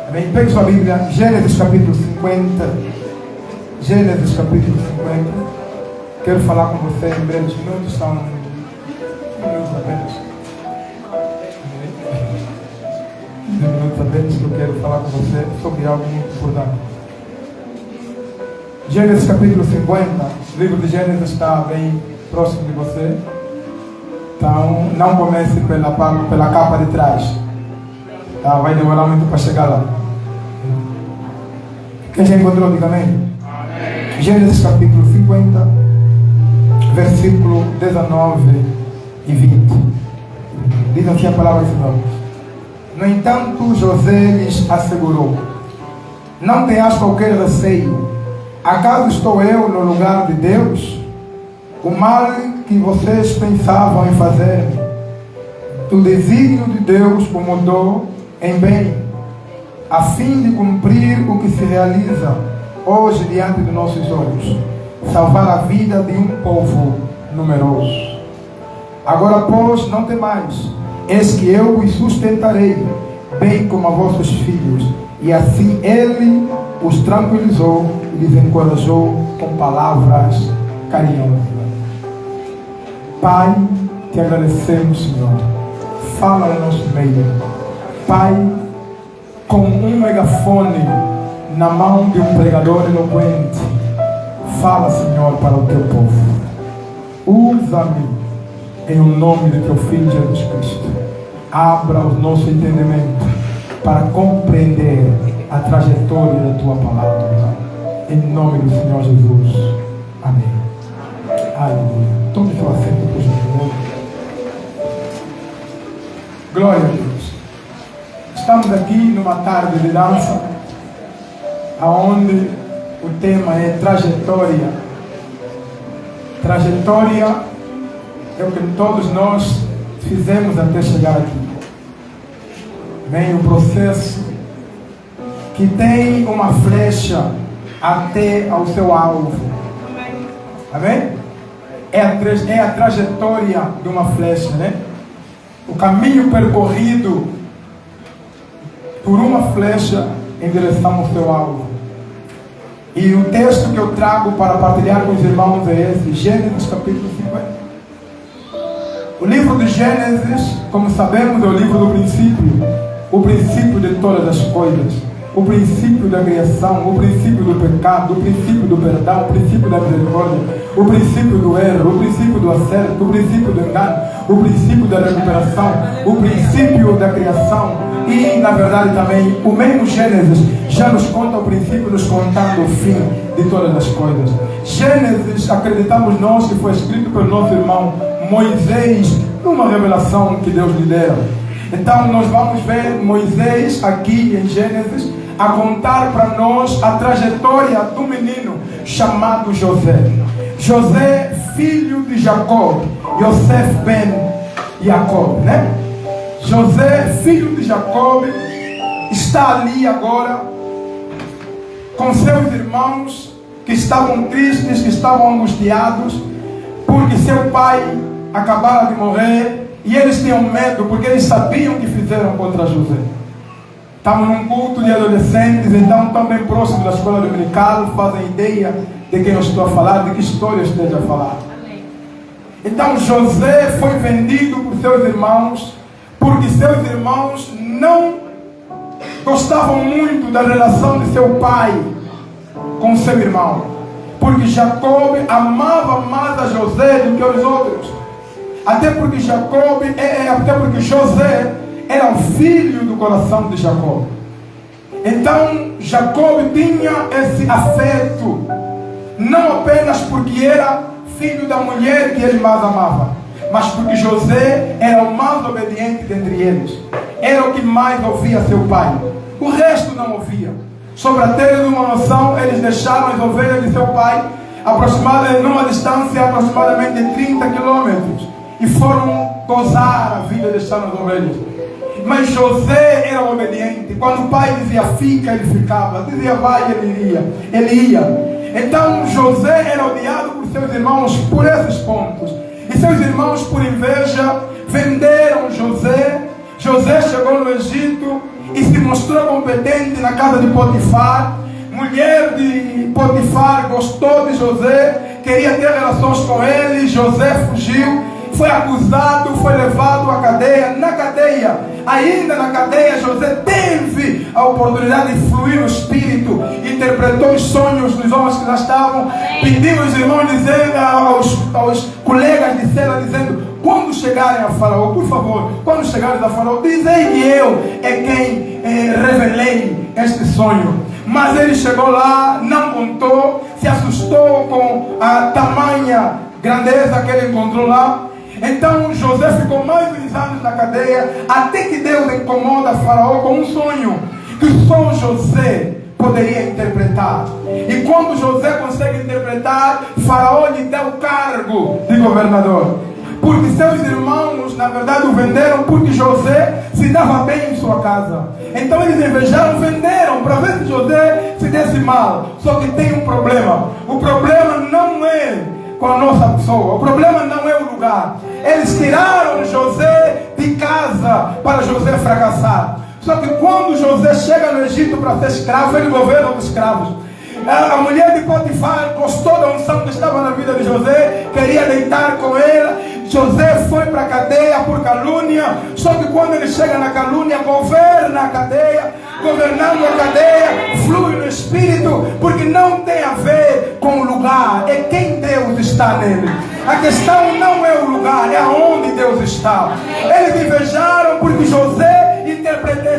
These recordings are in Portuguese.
Amém? Pegue sua Bíblia, Gênesis capítulo 50. Gênesis capítulo 50. Quero falar com você em breves minutos, são minutos apenas. 15 minutos apenas que eu quero falar com você sobre algo muito importante. Gênesis capítulo 50, o livro de Gênesis está bem próximo de você. Então, não comece pela capa de trás. Tá? Vai demorar muito para chegar lá. Quem já encontrou, diga amém. Amém. Gênesis capítulo 50, versículo 19 e 20. Diz assim a palavra do Senhor. No entanto, José lhes assegurou: não tenhas qualquer receio. Acaso estou eu no lugar de Deus? O mal que vocês pensavam em fazer, o desígnio de Deus o mudou em bem, a fim de cumprir o que se realiza hoje diante de nossos olhos, salvar a vida de um povo numeroso. Agora, pois, não temais, eis que eu os sustentarei, bem como a vossos filhos. E assim ele os tranquilizou e lhes encorajou com palavras carinhosas. Pai, te agradecemos, Senhor. Fala no nosso meio. Pai, com um megafone na mão de um pregador eloquente, fala, Senhor, para o teu povo. Usa-me em nome de teu Filho Jesus Cristo. Abra o nosso entendimento para compreender a trajetória da tua palavra. Em nome do Senhor Jesus. Amém. Aleluia. Tome seu assento, por favor. Glória a Deus. Estamos aqui numa tarde de dança, onde o tema é trajetória. Trajetória é o que todos nós fizemos até chegar aqui. Vem o processo que tem uma flecha até ao seu alvo. Amém? É a trajetória de uma flecha, né? O caminho percorrido por uma flecha em direção ao seu alvo. E o texto que eu trago para partilhar com os irmãos é esse, Gênesis capítulo 50. O livro de Gênesis, como sabemos, é o livro do princípio. O princípio de todas as coisas. O princípio da criação, o princípio do pecado, o princípio do perdão, o princípio da misericórdia, o princípio do erro, o princípio do acerto, o princípio do engano, o princípio da recuperação, o princípio da criação e, na verdade, também o mesmo Gênesis já nos conta o princípio, nos contando o fim de todas as coisas. Gênesis, acreditamos nós que foi escrito pelo nosso irmão Moisés, numa revelação que Deus lhe deu. Então nós vamos ver Moisés aqui em Gênesis a contar para nós a trajetória do menino chamado José. José, filho de Jacó, Yosef ben Jacob, né? José, filho de Jacó, está ali agora com seus irmãos que estavam tristes, que estavam angustiados, porque seu pai acabara de morrer. E eles tinham medo, porque eles sabiam o que fizeram contra José. Estavam num culto de adolescentes, então estão bem próximos da escola dominical, fazem ideia de quem eu estou a falar, de que história eu esteja a falar. Então José foi vendido por seus irmãos, porque seus irmãos não gostavam muito da relação de seu pai com seu irmão. Porque Jacó amava mais a José do que os outros. Até porque José era o filho do coração de Jacó. Então Jacó tinha esse afeto, não apenas porque era filho da mulher que ele mais amava, mas porque José era o mais obediente dentre eles. Era o que mais ouvia seu pai. O resto não ouvia. Só para terem uma noção, eles deixaram as ovelhas de seu pai numa distância aproximadamente de 30 quilômetros. E foram gozar a vida, deixando as ovelhas. Mas José era obediente. Quando o pai dizia fica, ele ficava. Dizia vai, ele ia. Então José era odiado por seus irmãos por esses pontos. E seus irmãos, por inveja, venderam José. José chegou no Egito e se mostrou competente na casa de Potifar. Mulher de Potifar gostou de José, queria ter relações com ele. José fugiu, foi acusado, foi levado à cadeia. Na cadeia, ainda na cadeia, José teve a oportunidade de fluir no Espírito, interpretou os sonhos dos homens que lá estavam, pediu aos irmãos, dizendo, aos colegas de cela, dizendo: quando chegarem a Faraó, por favor, quando chegarem a Faraó, dizei que eu é quem revelei este sonho. Mas ele chegou lá, não contou, se assustou com a tamanha grandeza que ele encontrou lá. Então José ficou mais uns anos na cadeia, até que Deus incomoda Faraó com um sonho que só José poderia interpretar. E quando José consegue interpretar, Faraó lhe deu o cargo de governador. Porque seus irmãos, na verdade, o venderam porque José se dava bem em sua casa. Então eles invejaram, venderam para ver se José se desse mal. Só que tem um problema. O problema não é com a nossa pessoa. O problema não é o lugar. Eles tiraram José de casa para José fracassar. Só que quando José chega no Egito para ser escravo, ele governa os escravos. A mulher de Potifar gostou da unção que estava na vida de José, queria deitar com ela. José foi para a cadeia por calúnia. Só que quando ele chega na calúnia, governa a cadeia. Governando a cadeia, flui no Espírito, porque não tem a ver com o lugar, é quem Deus está nele. A questão não é o lugar, é aonde Deus está. Eles invejaram porque José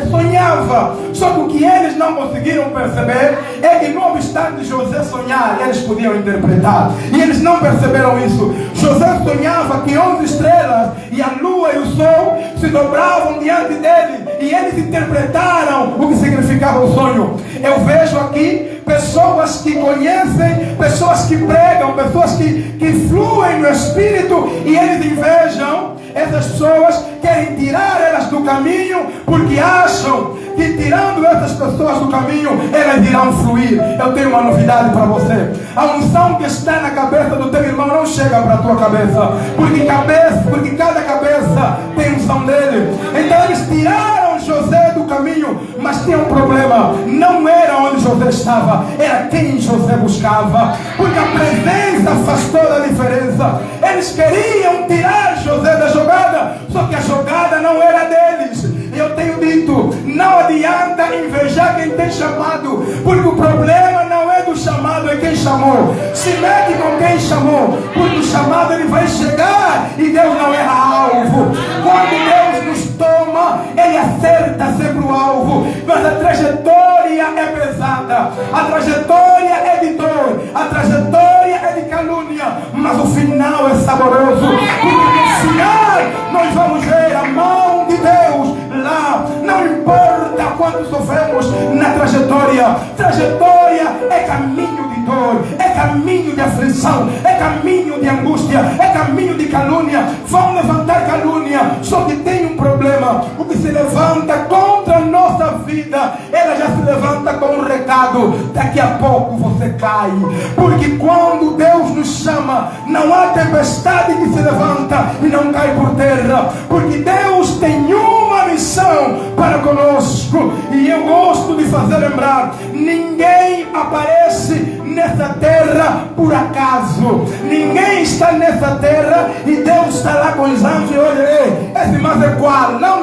sonhava. Só que o que eles não conseguiram perceber é que, não obstante José sonhar, eles podiam interpretar. E eles não perceberam isso. José sonhava que 11 estrelas e a lua e o sol se dobravam diante dele, e eles interpretaram o que significava o sonho. Eu vejo aqui pessoas que conhecem, pessoas que pregam, pessoas que fluem no Espírito, e eles invejam essas pessoas, querem tirar elas do caminho, porque acham que tirando essas pessoas do caminho, elas irão fluir. Eu tenho uma novidade para você: a unção que está na cabeça do teu irmão não chega para a tua cabeça, porque cada cabeça tem unção dele. Então eles tiraram José do caminho, mas tinha um problema. Não era onde José estava, era quem José buscava, porque a presença faz toda a diferença. Eles queriam tirar José da jogada, só que a jogada não era deles. Eu tenho dito, não adianta invejar quem tem chamado, porque o problema não é do chamado, é quem chamou. Se mete com quem chamou, porque o chamado ele vai chegar e Deus não erra alvo. Quando Deus nos toma, ele acerta sempre o alvo, mas a trajetória é pesada, a trajetória é de dor, a trajetória é de calúnia, mas o final é saboroso, porque no final nós vamos ver a mão de Deus lá. Não importa quanto sofremos na trajetória. Trajetória é caminho de dor, é caminho de aflição, é caminho de angústia, é caminho de calúnia. Vão levantar calúnia, só que tem um problema: o que se levanta contra a nossa vida, ela já se levanta com um recado: daqui a pouco você cai. Porque quando Deus nos chama, não há tempestade que se levanta e não cai por terra, porque Deus tem uma missão para conosco. E eu gosto de fazer lembrar: ninguém aparece nessa terra por acaso. Ninguém está nessa terra e Deus está lá com os anjos e olha, esse mais é qual? Não.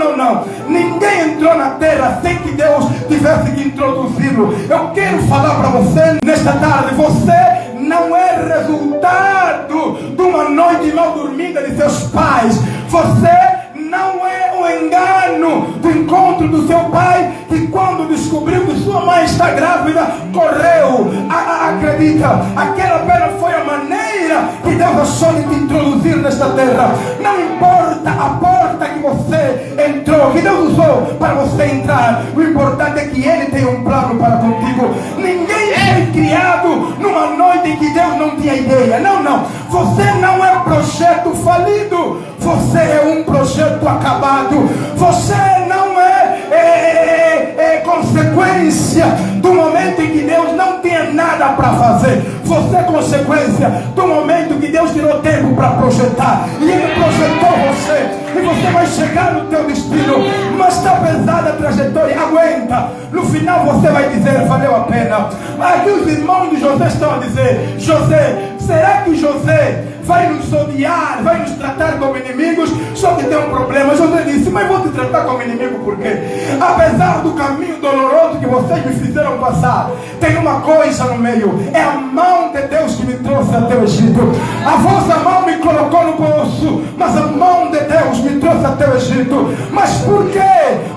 Ninguém entrou na terra sem que Deus tivesse que introduzi-lo. Eu quero falar para você nesta tarde: você não é resultado de uma noite mal dormida de seus pais. Você não é o engano do encontro do seu pai, que quando descobriu que sua mãe está grávida, correu. Acredita, aquela apenas foi a maneira que Deus achou de te introduzir nesta terra. Não importa a porta que você entrou, que Deus usou para você entrar, o importante é que Ele tem um plano para contigo. Ninguém foi criado numa noite em que Deus não tinha ideia. Não. Você não é projeto falido, você é um projeto acabado. Você não é consequência do momento em que Deus não tinha tem nada para fazer. Você é consequência do momento que Deus tirou tempo para projetar. E Ele projetou você. E você vai chegar no teu destino. Mas está pesada a trajetória. Aguenta. No final você vai dizer, valeu a pena. Aqui os irmãos de José estão a dizer, José, será que José vai nos odiar, vai nos tratar como inimigos? Só que tem um problema. José disse, mas vou te tratar como inimigo por quê? Apesar do caminho doloroso que vocês me fizeram passar, tem uma coisa no meio. É a mão de Deus que me trouxe até o Egito. A vossa mão me colocou no poço, mas a mão de Deus me trouxe até o Egito. Mas por quê?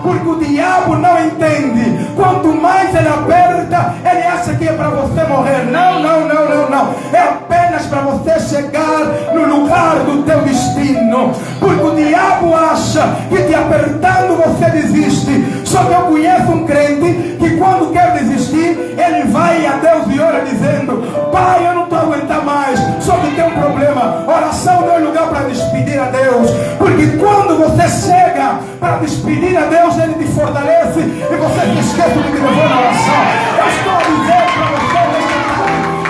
Porque o diabo não entende. Quanto mais ele aperta, ele acha que é para você morrer. Não, não, não, não, não. É apenas para você chegar no lugar do teu destino. Porque o diabo acha que te apertando você desiste. Só que eu conheço um crente que quando quer desistir, ele vai a Deus e ora dizendo, Pai, eu não estou aguentando mais. Só que tem um problema. Oração não é lugar para despedir a Deus. Porque quando você chega para despedir a Deus, Ele te fortalece e você se esquece de que levou na oração. Eu estou a dizer para você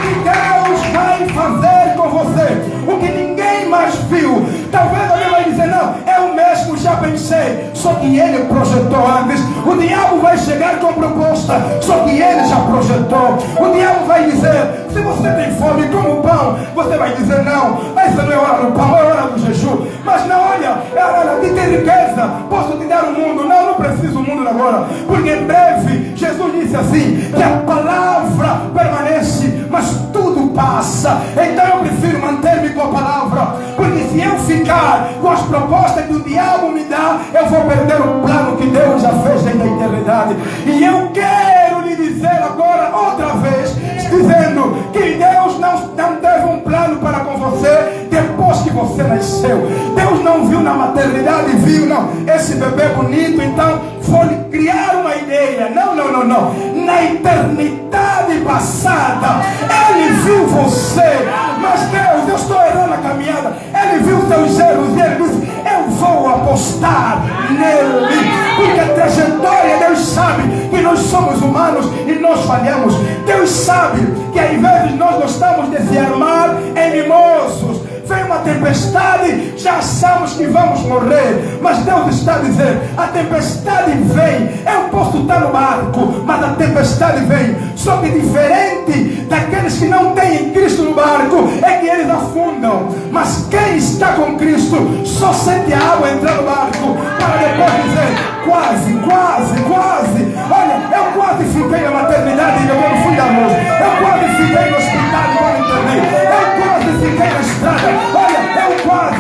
que Deus vai fazer com você o que ninguém mais viu. Talvez alguém vai dizer, não, eu mesmo já pensei. Só que Ele projetou antes. O diabo vai chegar com proposta, só que Ele já projetou. O diabo vai dizer, se você tem fome, como pão. Você vai dizer, não, essa não é hora do pão, é hora do jejum. Mas não, olha, é hora de ter riqueza. Posso te dar o mundo? Não, não preciso do mundo agora. Porque em breve, Jesus disse assim, que a palavra permanece, mas tudo passa. Então eu prefiro manter-me com a palavra. Porque se eu ficar com as propostas que o diabo me dá, eu vou perder o plano que Deus já fez desde a eternidade. E eu quero lhe dizer agora, outra vez, dizendo que Deus não teve um plano para com você depois que você nasceu. Deus não viu na maternidade, viu, não, esse bebê bonito, então vou lhe criar uma ideia. Não, não, não, não. Na eternidade passada, Ele viu você. Mas Deus, eu estou errando a caminhada. Ele viu teus erros e Ele disse, eu vou apostar nele. Porque a trajetória, Deus sabe que nós somos humanos e nós falhamos. Deus sabe que às vezes nós gostamos de se armar em mimosos. Vem uma tempestade, já achamos que vamos morrer. Mas Deus está dizendo, a tempestade vem. Eu posso estar no barco, mas a tempestade vem. Só que diferente daqueles que não têm Cristo no barco, é que eles afundam. Mas quem está com Cristo, só sente a água entrar no barco, para depois dizer, quase, quase, quase. Olha, eu quase fiquei na maternidade e eu não fui da luz. Eu quase fiquei no hospital e não internei. Eu quase fiquei na estrada. Olha, eu quase.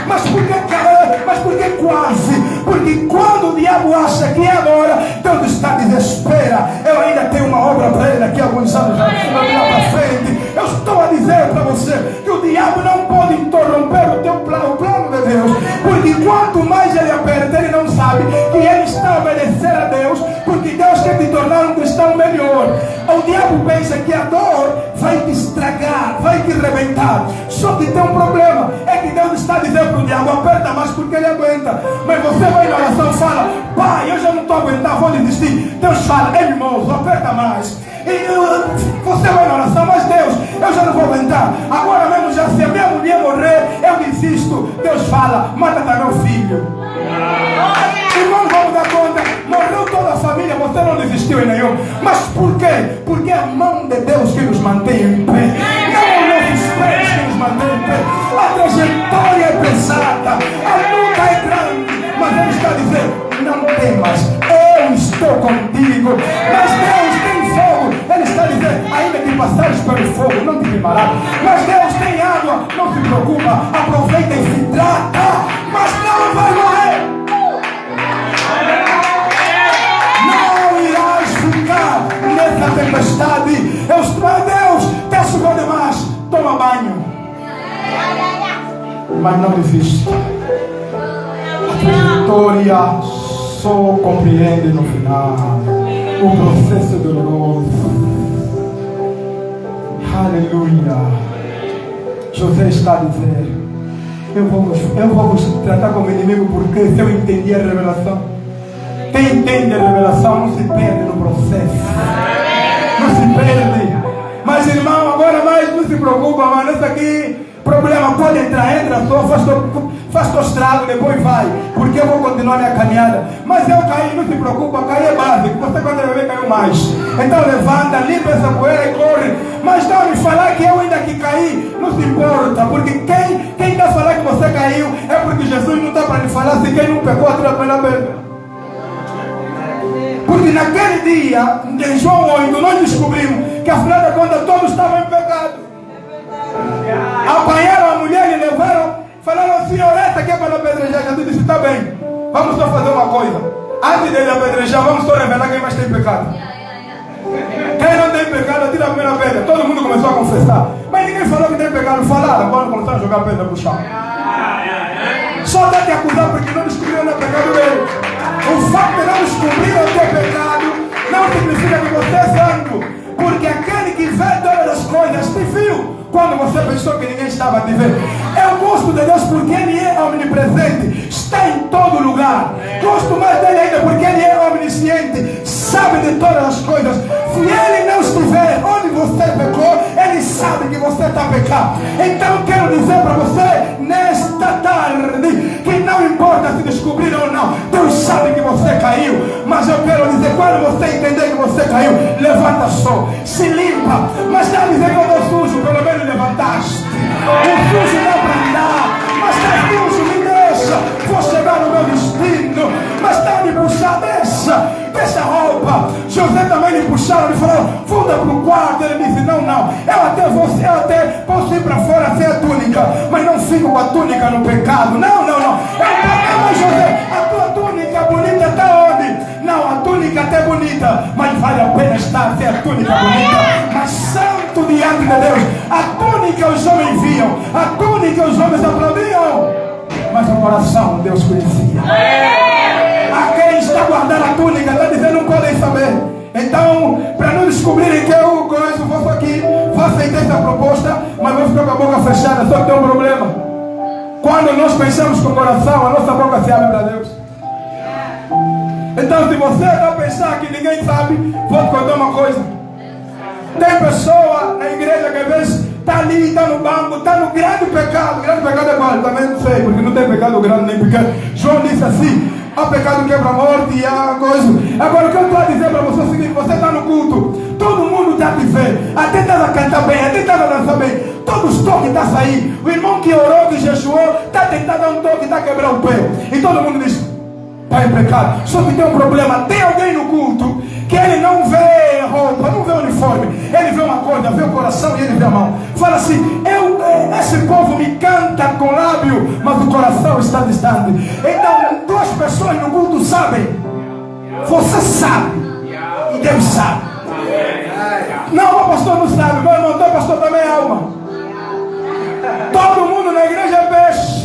Mas por que quase? Porque quando o diabo acha que é agora, Deus está dizendo, espera, eu ainda tenho uma obra para ele daqui a alguns anos lá para frente. Eu estou a dizer para você que o diabo não pode interromper o teu plano, o plano de Deus. Porque quanto mais ele aperta, ele não sabe que ele está a obedecer a Deus, porque Deus quer te tornar um cristão melhor. O diabo pensa que a dor vai te estragar, vai te rebentar. Só que tem um problema, é que Deus está dizendo para o diabo, aperta mais porque ele aguenta. Mas você vai na oração e fala, Pai, eu já não estou aguentando, vou desistir. Deus fala, é mimoso, aperta mais. E você vai na oração, mas Deus, eu já não vou aguentar. Agora mesmo, já se a minha mulher morrer, eu desisto. Deus fala, mata meu filho. Irmãos, vamos dar conta, morreu toda a família, você não desistiu em nenhum. Mas por quê? Porque é a mão de Deus que nos mantém em pé. Não os nossos pés que nos mantém em pé. A trajetória é pesada, a luta é grande, mas Ele está dizendo, não temas, eu estou contigo. Mas Deus tem fogo, Ele está dizendo, ainda que passares pelo fogo, não te queimará. Mas Deus tem água, não se preocupa, aproveita e se hidrata, mas não vai morrer. Não irás ficar nessa tempestade. Eu estou, meu Deus, está chovendo demais, toma banho. Mas não desista. A trajetória só compreende no final. O processo é doloroso. Aleluia. José está a dizer, eu vou vos tratar como inimigo, porque se eu entendi a revelação. Quem entende a revelação não se perde no processo. Não se perde. Mas irmão, agora mais não se preocupa, mano. Isso aqui, problema pode entrar, entra só, faz teu estrago, depois vai. Porque eu vou continuar minha caminhada. Mas eu caí, não se preocupa, cair é básico. Você quando vai ver caiu mais. Então levanta, limpa essa poeira e corre. Mas não me falar que eu ainda que caí, não se importa. Porque quem está falando que você caiu é porque Jesus não está para lhe falar se quem não pecou atira a primeira vez. Porque naquele dia, em João 8, nós descobrimos que afinal de contas todos estavam em pecado. Apanharam a mulher e levaram, falaram, senhor, essa aqui é para apedrejar. Jesus disse, está bem, vamos só fazer uma coisa. Antes dele apedrejar, vamos só revelar quem mais tem pecado. Quem não tem pecado, atira a primeira pedra. Todo mundo começou a confessar. Mas ninguém falou que tem pecado. Falaram, agora começaram a jogar pedra para o chão. Só dá te acusar porque não descobriram o pecado dele. O fato de não descobrir o teu pecado não significa que você é santo. Porque aquele que vê todas as coisas te viu quando você pensou que ninguém estava a te ver. Eu gosto de Deus porque Ele é omnipresente, está em todo lugar. Gosto mais dele ainda porque Ele é omnisciente, sabe de todas as coisas. Se Ele não estiver onde você pecou, Ele sabe que você está pecando. Então quero dizer para você nesta tarde que não importa se descobrir ou não, Deus sabe que você caiu. Mas eu quero dizer, quando você entender que você caiu, levanta só, se limpa. Mas não dizer que eu estou sujo, pelo menos levantaste. O sujo não para andar, mas está sujo, me deixa. Vou chegar no meu destino. Mas está me puxar, deixa a roupa. José também lhe puxaram, ele falou, volta para o quarto. Ele disse, não, eu até posso ir para fora sem a túnica, mas não fico com a túnica no pecado. Não. Mas José, a tua túnica bonita está onde? Não, a túnica até é bonita, mas vale a pena estar sem a túnica bonita, mas santo diante de Deus. A túnica os homens viam, a túnica os homens aplaudiam, mas o coração Deus conhecia. A quem está guardando a túnica, está dizendo, não podem saber. Então, para não descobrirem que eu gosto, vou aqui, vou aceitar essa proposta, mas vou ficar com a boca fechada. Só que tem um problema. Quando nós pensamos com o coração, a nossa boca se abre para Deus. Então, se você não pensar que ninguém sabe, vou te contar uma coisa. Tem pessoa na igreja que às vezes está ali, está no banco, está no grande pecado. Grande pecado é qual? Também não sei, porque não tem pecado grande nem pequeno. João disse assim, há pecado que quebra a morte e há coisa. Agora o que eu estou a dizer para você é o seguinte, você está no culto, todo mundo está a te ver, até está a cantar bem, até está a dançar bem, todos os toques estão a sair. O irmão que orou, que jejuou, está a tentar dar um toque, está a quebrar o pé. E todo mundo diz, pai, pecado. Só que tem um problema, tem alguém no culto que ele não vê roupa, não vê uniforme, ele vê uma coisa, vê o coração e ele vê a mão. Fala assim, esse povo me canta com lábio, mas o coração está distante. Então duas pessoas no culto sabem, você sabe e Deus sabe. Não, o pastor não sabe, meu irmão, o pastor também é alma. Todo mundo na igreja é peixe.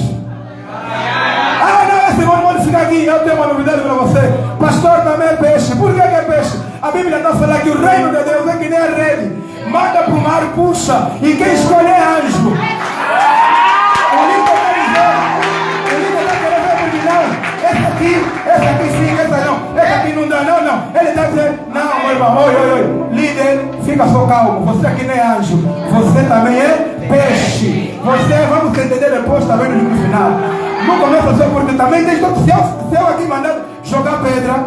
Esse irmão pode ficar aqui. Eu tenho uma novidade para você. Pastor também é peixe. Por que é peixe? A Bíblia está falando que o reino de Deus é que nem a rede. Manda para o mar, puxa. E quem escolhe é anjo. O livro está dizendo. O livro está querendo ver porque não. Esse aqui sim, essa não. Esse aqui não dá, não. Ele está dizendo, não, meu irmão, oi. Líder, fica só calmo. Você aqui nem é anjo. Você também é peixe. Você, vamos entender depois, está vendo no final. No começo eu sei porque também tem todo. Se eu aqui mandar jogar pedra.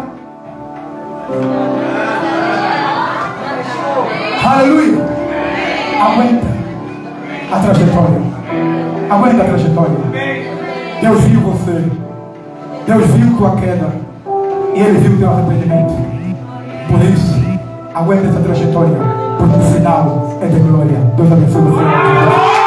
Aleluia. Aguenta a trajetória. Aguenta a trajetória. Deus viu você. Deus viu tua queda. E Ele viu teu arrependimento. Por isso, aguenta essa trajetória. Porque o final é de glória. Deus abençoe você.